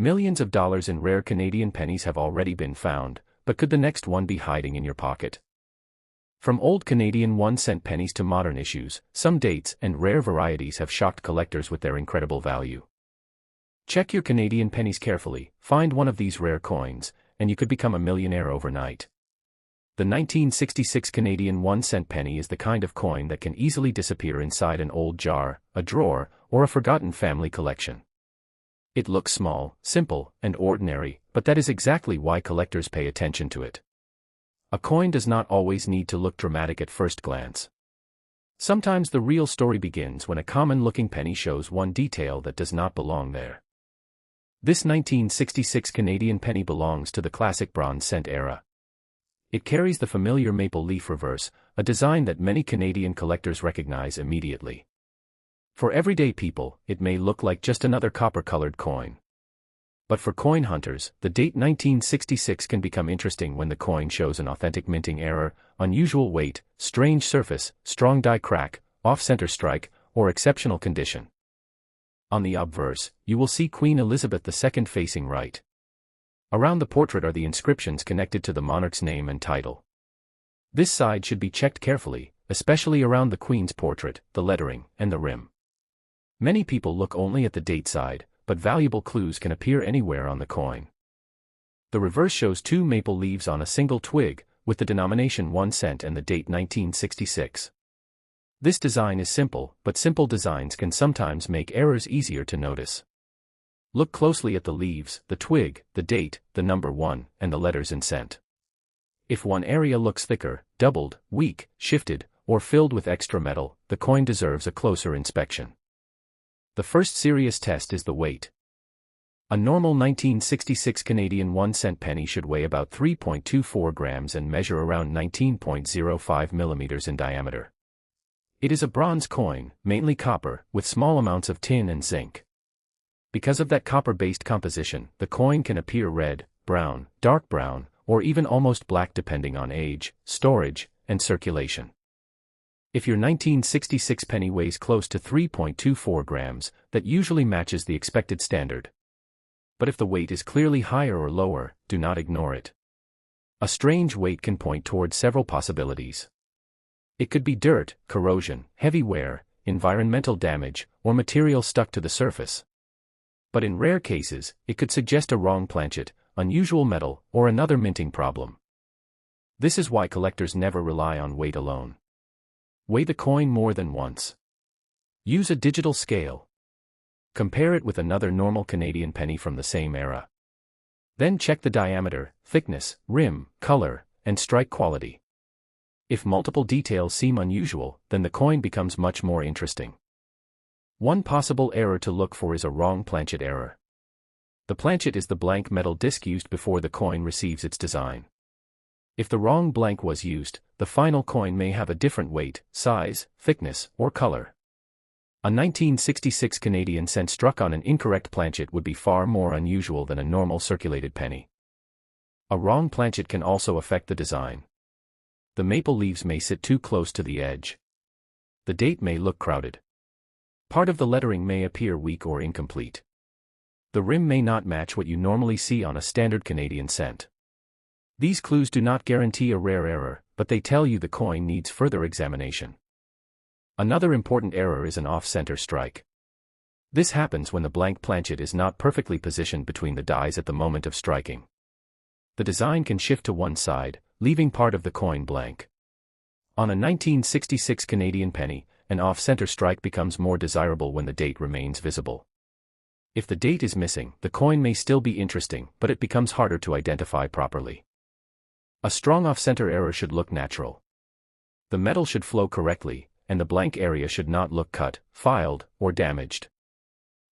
Millions of dollars in rare Canadian pennies have already been found, but could the next one be hiding in your pocket? From old Canadian 1-cent pennies to modern issues, some dates and rare varieties have shocked collectors with their incredible value. Check your Canadian pennies carefully, find one of these rare coins, and you could become a millionaire overnight. The 1966 Canadian 1-cent penny is the kind of coin that can easily disappear inside an old jar, a drawer, or a forgotten family collection. It looks small, simple, and ordinary, but that is exactly why collectors pay attention to it. A coin does not always need to look dramatic at first glance. Sometimes the real story begins when a common-looking penny shows one detail that does not belong there. This 1966 Canadian penny belongs to the classic bronze cent era. It carries the familiar maple leaf reverse, a design that many Canadian collectors recognize immediately. For everyday people, it may look like just another copper-colored coin. But for coin hunters, the date 1966 can become interesting when the coin shows an authentic minting error, unusual weight, strange surface, strong die crack, off-center strike, or exceptional condition. On the obverse, you will see Queen Elizabeth II facing right. Around the portrait are the inscriptions connected to the monarch's name and title. This side should be checked carefully, especially around the Queen's portrait, the lettering, and the rim. Many people look only at the date side, but valuable clues can appear anywhere on the coin. The reverse shows two maple leaves on a single twig, with the denomination 1 cent and the date 1966. This design is simple, but simple designs can sometimes make errors easier to notice. Look closely at the leaves, the twig, the date, the number 1, and the letters in cent. If one area looks thicker, doubled, weak, shifted, or filled with extra metal, the coin deserves a closer inspection. The first serious test is the weight. A normal 1966 Canadian 1-cent penny should weigh about 3.24 grams and measure around 19.05 millimeters in diameter. It is a bronze coin, mainly copper, with small amounts of tin and zinc. Because of that copper-based composition, the coin can appear red, brown, dark brown, or even almost black depending on age, storage, and circulation. If your 1966 penny weighs close to 3.24 grams, that usually matches the expected standard. But if the weight is clearly higher or lower, do not ignore it. A strange weight can point toward several possibilities. It could be dirt, corrosion, heavy wear, environmental damage, or material stuck to the surface. But in rare cases, it could suggest a wrong planchet, unusual metal, or another minting problem. This is why collectors never rely on weight alone. Weigh the coin more than once. Use a digital scale. Compare it with another normal Canadian penny from the same era. Then check the diameter, thickness, rim, color, and strike quality. If multiple details seem unusual, then the coin becomes much more interesting. One possible error to look for is a wrong planchet error. The planchet is the blank metal disc used before the coin receives its design. If the wrong blank was used, the final coin may have a different weight, size, thickness, or color. A 1966 Canadian cent struck on an incorrect planchet would be far more unusual than a normal circulated penny. A wrong planchet can also affect the design. The maple leaves may sit too close to the edge. The date may look crowded. Part of the lettering may appear weak or incomplete. The rim may not match what you normally see on a standard Canadian cent. These clues do not guarantee a rare error, but they tell you the coin needs further examination. Another important error is an off-center strike. This happens when the blank planchet is not perfectly positioned between the dies at the moment of striking. The design can shift to one side, leaving part of the coin blank. On a 1966 Canadian penny, an off-center strike becomes more desirable when the date remains visible. If the date is missing, the coin may still be interesting, but it becomes harder to identify properly. A strong off-center error should look natural. The metal should flow correctly, and the blank area should not look cut, filed, or damaged.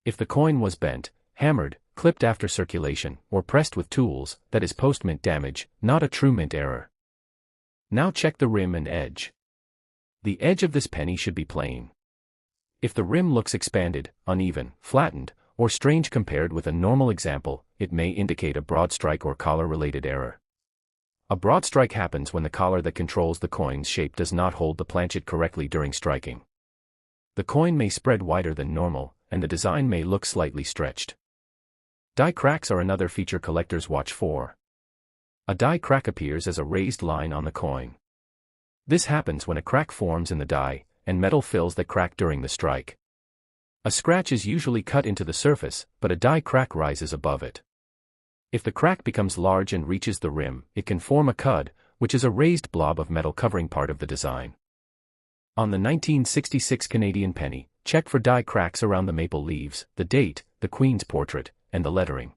If the coin was bent, hammered, clipped after circulation, or pressed with tools, that is post-mint damage, not a true mint error. Now check the rim and edge. The edge of this penny should be plain. If the rim looks expanded, uneven, flattened, or strange compared with a normal example, it may indicate a broadstrike or collar-related error. A broadstrike happens when the collar that controls the coin's shape does not hold the planchet correctly during striking. The coin may spread wider than normal, and the design may look slightly stretched. Die cracks are another feature collectors watch for. A die crack appears as a raised line on the coin. This happens when a crack forms in the die, and metal fills that crack during the strike. A scratch is usually cut into the surface, but a die crack rises above it. If the crack becomes large and reaches the rim, it can form a cud, which is a raised blob of metal covering part of the design. On the 1966 Canadian penny, check for die cracks around the maple leaves, the date, the Queen's portrait, and the lettering.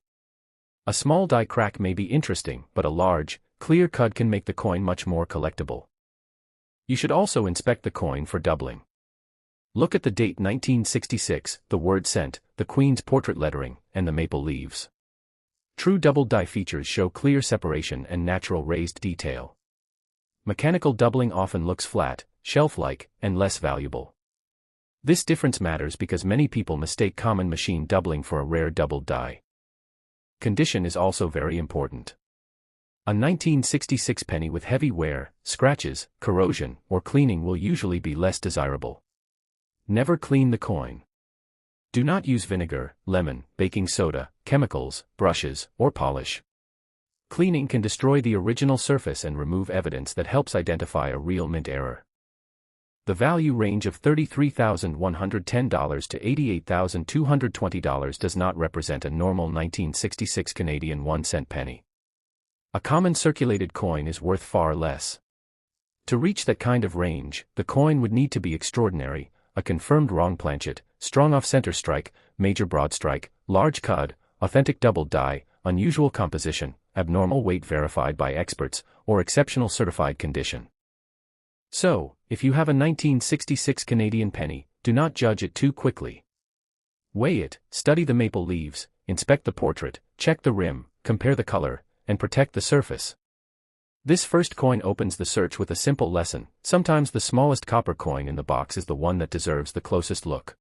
A small die crack may be interesting, but a large, clear cud can make the coin much more collectible. You should also inspect the coin for doubling. Look at the date 1966, the word cent, the Queen's portrait lettering, and the maple leaves. True doubled die features show clear separation and natural raised detail. Mechanical doubling often looks flat, shelf-like, and less valuable. This difference matters because many people mistake common machine doubling for a rare doubled die. Condition is also very important. A 1966 penny with heavy wear, scratches, corrosion, or cleaning will usually be less desirable. Never clean the coin. Do not use vinegar, lemon, baking soda, chemicals, brushes, or polish. Cleaning can destroy the original surface and remove evidence that helps identify a real mint error. The value range of $33,110 to $88,220 does not represent a normal 1966 Canadian 1 cent penny. A common circulated coin is worth far less. To reach that kind of range, the coin would need to be extraordinary: a confirmed wrong planchet, strong off-center strike, major broad strike, large cud, authentic doubled die, unusual composition, abnormal weight verified by experts, or exceptional certified condition. So, if you have a 1966 Canadian penny, do not judge it too quickly. Weigh it, study the maple leaves, inspect the portrait, check the rim, compare the color, and protect the surface. This first coin opens the search with a simple lesson: sometimes the smallest copper coin in the box is the one that deserves the closest look.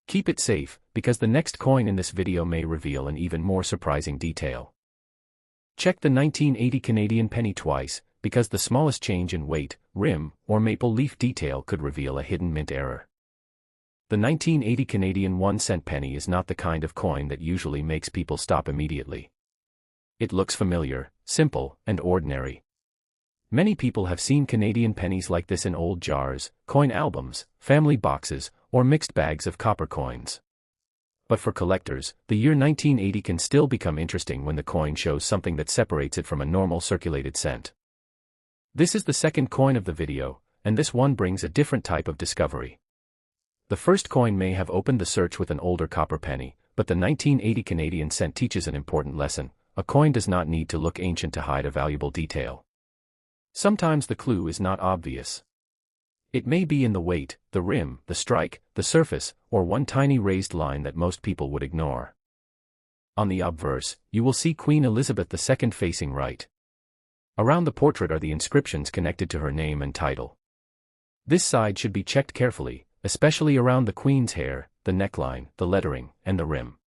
Keep it safe, because the next coin in this video may reveal an even more surprising detail. Check the 1980 Canadian penny twice, because the smallest change in weight, rim, or maple leaf detail could reveal a hidden mint error. The 1980 Canadian 1 cent penny is not the kind of coin that usually makes people stop immediately. It looks familiar, simple, and ordinary. Many people have seen Canadian pennies like this in old jars, coin albums, family boxes, or mixed bags of copper coins. But for collectors, the year 1980 can still become interesting when the coin shows something that separates it from a normal circulated cent. This is the second coin of the video, and this one brings a different type of discovery. The first coin may have opened the search with an older copper penny, but the 1980 Canadian cent teaches an important lesson: a coin does not need to look ancient to hide a valuable detail. Sometimes the clue is not obvious. It may be in the weight, the rim, the strike, the surface, or one tiny raised line that most people would ignore. On the obverse, you will see Queen Elizabeth II facing right. Around the portrait are the inscriptions connected to her name and title. This side should be checked carefully, especially around the Queen's hair, the neckline, the lettering, and the rim.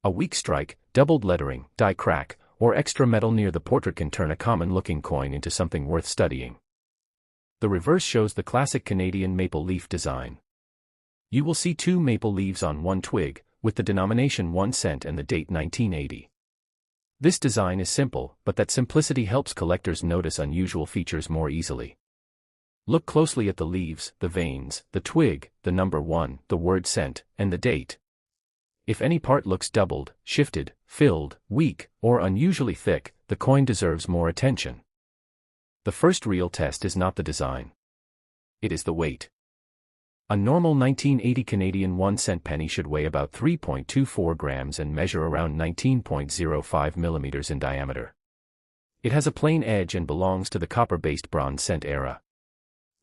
A weak strike, doubled lettering, die crack, or extra metal near the portrait can turn a common-looking coin into something worth studying. The reverse shows the classic Canadian maple leaf design. You will see two maple leaves on one twig, with the denomination 1 cent and the date 1980. This design is simple, but that simplicity helps collectors notice unusual features more easily. Look closely at the leaves, the veins, the twig, the number 1, the word cent, and the date. If any part looks doubled, shifted, filled, weak, or unusually thick, the coin deserves more attention. The first real test is not the design. It is the weight. A normal 1980 Canadian 1 cent penny should weigh about 3.24 grams and measure around 19.05 millimeters in diameter. It has a plain edge and belongs to the copper-based bronze cent era.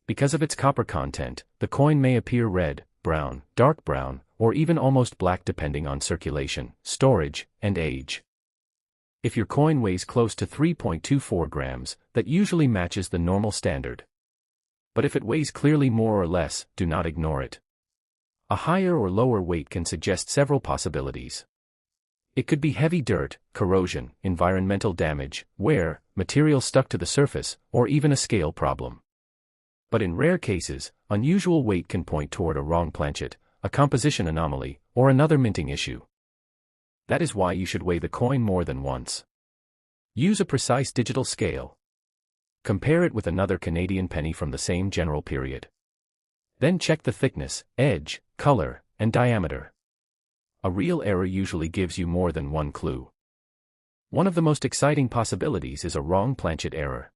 Because of its copper content, the coin may appear red, brown, dark brown, or even almost black depending on circulation, storage, and age. If your coin weighs close to 3.24 grams, that usually matches the normal standard. But if it weighs clearly more or less, do not ignore it. A higher or lower weight can suggest several possibilities. It could be heavy dirt, corrosion, environmental damage, wear, material stuck to the surface, or even a scale problem. But in rare cases, unusual weight can point toward a wrong planchet, a composition anomaly, or another minting issue. That is why you should weigh the coin more than once. Use a precise digital scale. Compare it with another Canadian penny from the same general period. Then check the thickness, edge, color, and diameter. A real error usually gives you more than one clue. One of the most exciting possibilities is a wrong planchet error.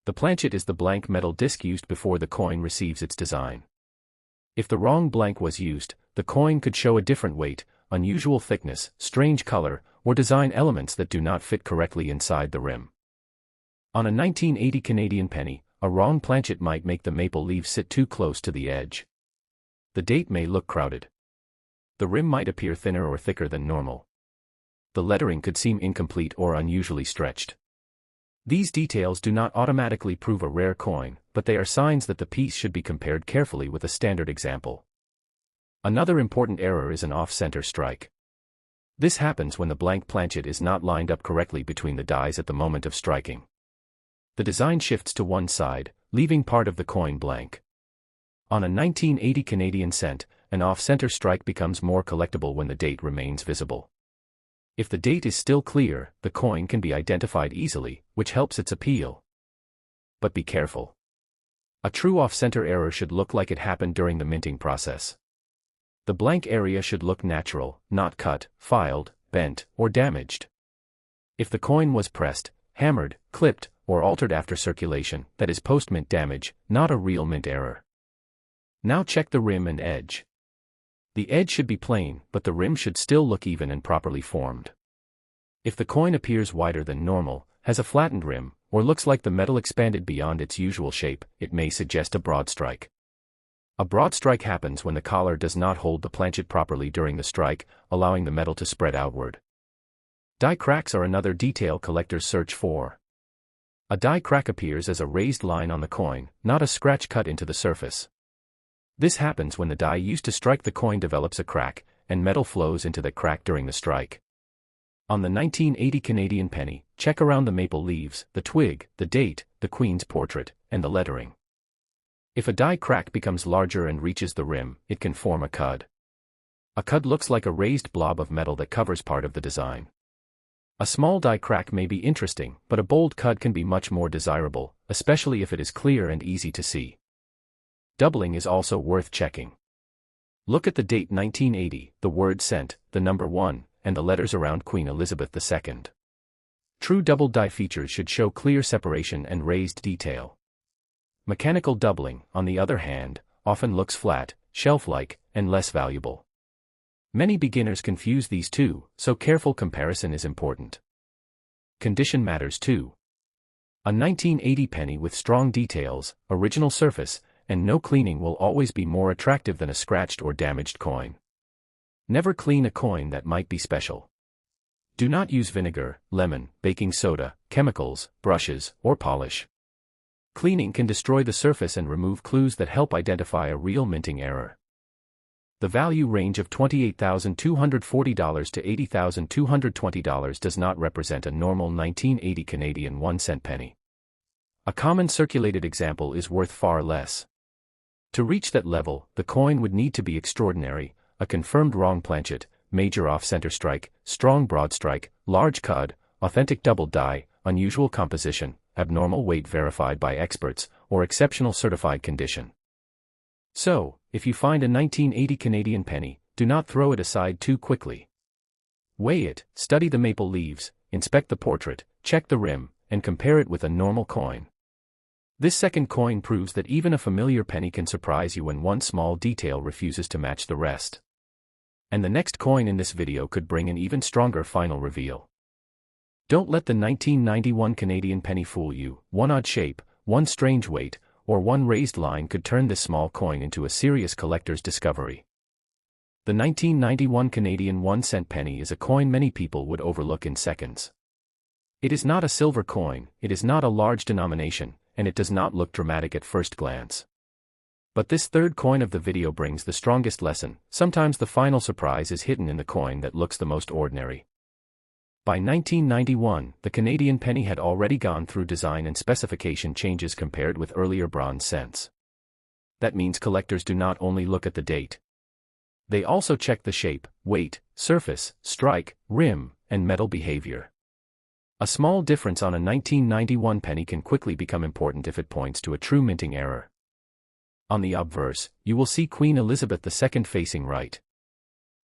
The planchet is the blank metal disc used before the coin receives its design. If the wrong blank was used, the coin could show a different weight, unusual thickness, strange color, or design elements that do not fit correctly inside the rim. On a 1980 Canadian penny, a wrong planchet might make the maple leaves sit too close to the edge. The date may look crowded. The rim might appear thinner or thicker than normal. The lettering could seem incomplete or unusually stretched. These details do not automatically prove a rare coin, but they are signs that the piece should be compared carefully with a standard example. Another important error is an off-center strike. This happens when the blank planchet is not lined up correctly between the dies at the moment of striking. The design shifts to one side, leaving part of the coin blank. On a 1980 Canadian cent, an off-center strike becomes more collectible when the date remains visible. If the date is still clear, the coin can be identified easily, which helps its appeal. But be careful. A true off-center error should look like it happened during the minting process. The blank area should look natural, not cut, filed, bent, or damaged. If the coin was pressed, hammered, clipped, or altered after circulation, that is post-mint damage, not a real mint error. Now check the rim and edge. The edge should be plain, but the rim should still look even and properly formed. If the coin appears wider than normal, has a flattened rim, or looks like the metal expanded beyond its usual shape, it may suggest a broad strike. A broad strike happens when the collar does not hold the planchet properly during the strike, allowing the metal to spread outward. Die cracks are another detail collectors search for. A die crack appears as a raised line on the coin, not a scratch cut into the surface. This happens when the die used to strike the coin develops a crack, and metal flows into the crack during the strike. On the 1980 Canadian penny, check around the maple leaves, the twig, the date, the Queen's portrait, and the lettering. If a die crack becomes larger and reaches the rim, it can form a cud. A cud looks like a raised blob of metal that covers part of the design. A small die crack may be interesting, but a bold cud can be much more desirable, especially if it is clear and easy to see. Doubling is also worth checking. Look at the date 1980, the word cent, the number 1, and the letters around Queen Elizabeth II. True double die features should show clear separation and raised detail. Mechanical doubling, on the other hand, often looks flat, shelf-like, and less valuable. Many beginners confuse these two, so careful comparison is important. Condition matters too. A 1980 penny with strong details, original surface, and no cleaning will always be more attractive than a scratched or damaged coin. Never clean a coin that might be special. Do not use vinegar, lemon, baking soda, chemicals, brushes, or polish. Cleaning can destroy the surface and remove clues that help identify a real minting error. The value range of $28,240 to $80,220 does not represent a normal 1980 Canadian 1 cent penny. A common circulated example is worth far less. To reach that level, the coin would need to be extraordinary, a confirmed wrong planchet, major off-center strike, strong broad strike, large cud, authentic double die, unusual composition, abnormal weight verified by experts, or exceptional certified condition. So, if you find a 1980 Canadian penny, do not throw it aside too quickly. Weigh it, study the maple leaves, inspect the portrait, check the rim, and compare it with a normal coin. This second coin proves that even a familiar penny can surprise you when one small detail refuses to match the rest. And the next coin in this video could bring an even stronger final reveal. Don't let the 1991 Canadian penny fool you. One odd shape, one strange weight, or one raised line could turn this small coin into a serious collector's discovery. The 1991 Canadian 1 cent penny is a coin many people would overlook in seconds. It is not a silver coin, it is not a large denomination, and it does not look dramatic at first glance. But this third coin of the video brings the strongest lesson. Sometimes the final surprise is hidden in the coin that looks the most ordinary. By 1991, the Canadian penny had already gone through design and specification changes compared with earlier bronze cents. That means collectors do not only look at the date. They also check the shape, weight, surface, strike, rim, and metal behavior. A small difference on a 1991 penny can quickly become important if it points to a true minting error. On the obverse, you will see Queen Elizabeth II facing right.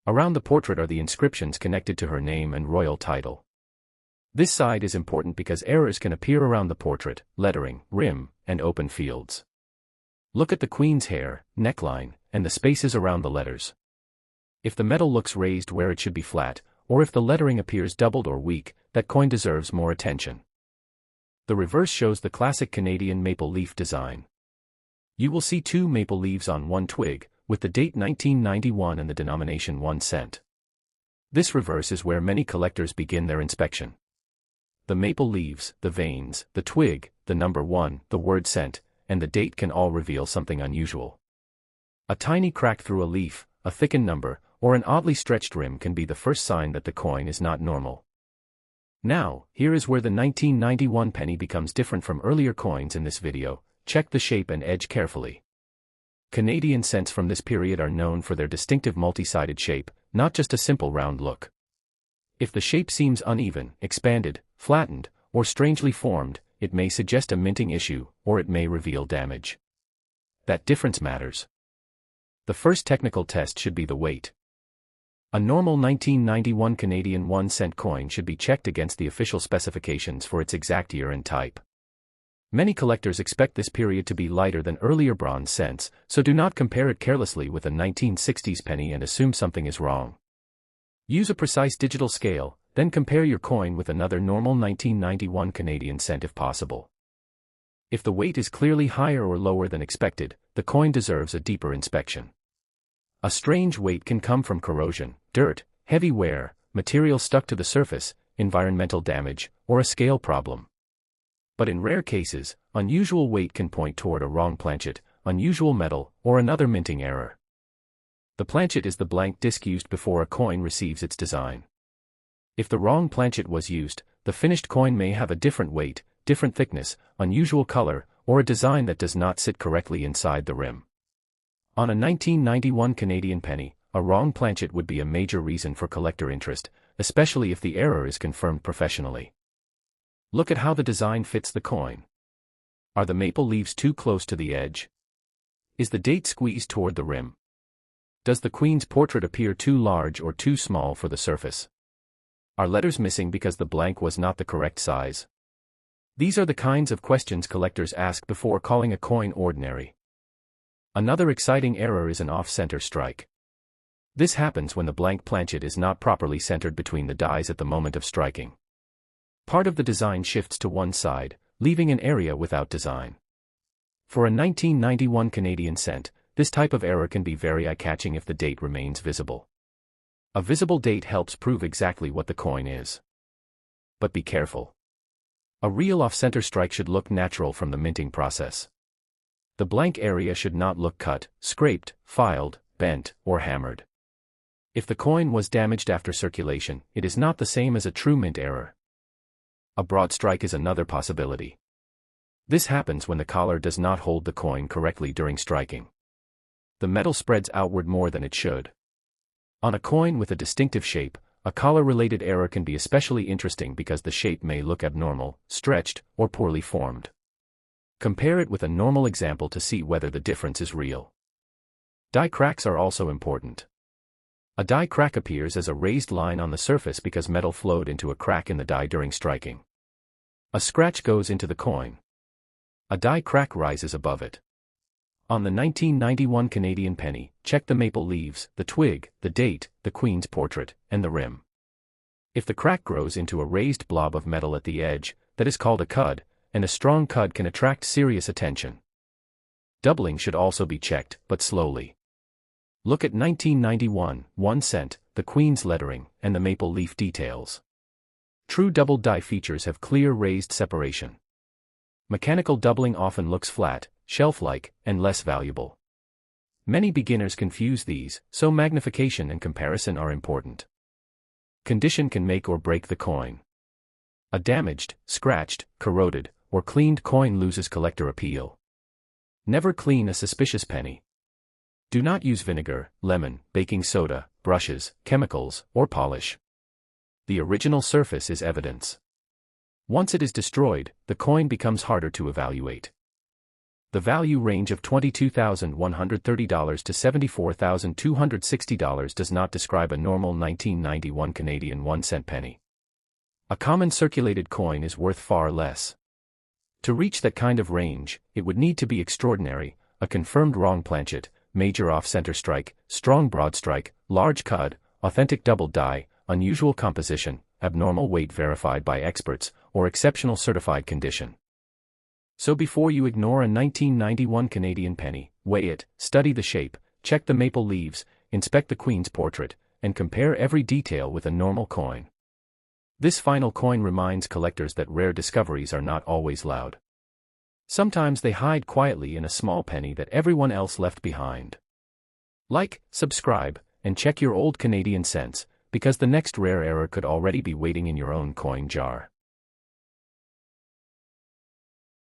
Around the portrait are the inscriptions connected to her name and royal title. This side is important because errors can appear around the portrait, lettering, rim, and open fields. Look at the Queen's hair, neckline, and the spaces around the letters. If the metal looks raised where it should be flat, or if the lettering appears doubled or weak, that coin deserves more attention. The reverse shows the classic Canadian maple leaf design. You will see two maple leaves on one twig, with the date 1991 and the denomination 1 cent. This reverse is where many collectors begin their inspection. The maple leaves, the veins, the twig, the number 1, the word cent, and the date can all reveal something unusual. A tiny crack through a leaf, a thickened number, or an oddly stretched rim can be the first sign that the coin is not normal. Now, here is where the 1991 penny becomes different from earlier coins in this video. Check the shape and edge carefully. Canadian cents from this period are known for their distinctive multi-sided shape, not just a simple round look. If the shape seems uneven, expanded, flattened, or strangely formed, it may suggest a minting issue, or it may reveal damage. That difference matters. The first technical test should be the weight. A normal 1991 Canadian 1 cent coin should be checked against the official specifications for its exact year and type. Many collectors expect this period to be lighter than earlier bronze cents, so do not compare it carelessly with a 1960s penny and assume something is wrong. Use a precise digital scale, then compare your coin with another normal 1991 Canadian cent if possible. If the weight is clearly higher or lower than expected, the coin deserves a deeper inspection. A strange weight can come from corrosion, dirt, heavy wear, material stuck to the surface, environmental damage, or a scale problem. But in rare cases, unusual weight can point toward a wrong planchet, unusual metal, or another minting error. The planchet is the blank disc used before a coin receives its design. If the wrong planchet was used, the finished coin may have a different weight, different thickness, unusual color, or a design that does not sit correctly inside the rim. On a 1991 Canadian penny, a wrong planchet would be a major reason for collector interest, especially if the error is confirmed professionally. Look at how the design fits the coin. Are the maple leaves too close to the edge? Is the date squeezed toward the rim? Does the Queen's portrait appear too large or too small for the surface? Are letters missing because the blank was not the correct size? These are the kinds of questions collectors ask before calling a coin ordinary. Another exciting error is an off-center strike. This happens when the blank planchet is not properly centered between the dies at the moment of striking. Part of the design shifts to one side, leaving an area without design. For a 1991 Canadian cent, this type of error can be very eye-catching if the date remains visible. A visible date helps prove exactly what the coin is. But be careful. A real off-center strike should look natural from the minting process. The blank area should not look cut, scraped, filed, bent, or hammered. If the coin was damaged after circulation, it is not the same as a true mint error. A broad strike is another possibility. This happens when the collar does not hold the coin correctly during striking. The metal spreads outward more than it should. On a coin with a distinctive shape, a collar-related error can be especially interesting because the shape may look abnormal, stretched, or poorly formed. Compare it with a normal example to see whether the difference is real. Die cracks are also important. A die crack appears as a raised line on the surface because metal flowed into a crack in the die during striking. A scratch goes into the coin. A die crack rises above it. On the 1991 Canadian penny, check the maple leaves, the twig, the date, the Queen's portrait, and the rim. If the crack grows into a raised blob of metal at the edge, that is called a cud, and a strong cud can attract serious attention. Doubling should also be checked, but slowly. Look at 1991, 1 cent, the Queen's lettering, and the maple leaf details. True doubled die features have clear raised separation. Mechanical doubling often looks flat, shelf-like, and less valuable. Many beginners confuse these, so magnification and comparison are important. Condition can make or break the coin. A damaged, scratched, corroded, or cleaned coin loses collector appeal. Never clean a suspicious penny. Do not use vinegar, lemon, baking soda, brushes, chemicals, or polish. The original surface is evidence. Once it is destroyed, the coin becomes harder to evaluate. The value range of $22,130 to $74,260 does not describe a normal 1991 Canadian 1 cent penny. A common circulated coin is worth far less. To reach that kind of range, it would need to be extraordinary: a confirmed wrong planchet, major off-center strike, strong broadstrike, large cud, authentic double die, unusual composition, abnormal weight verified by experts, or exceptional certified condition. So before you ignore a 1991 Canadian penny, weigh it, study the shape, check the maple leaves, inspect the Queen's portrait, and compare every detail with a normal coin. This final coin reminds collectors that rare discoveries are not always loud. Sometimes they hide quietly in a small penny that everyone else left behind. Like, subscribe, and check your old Canadian cents, because the next rare error could already be waiting in your own coin jar.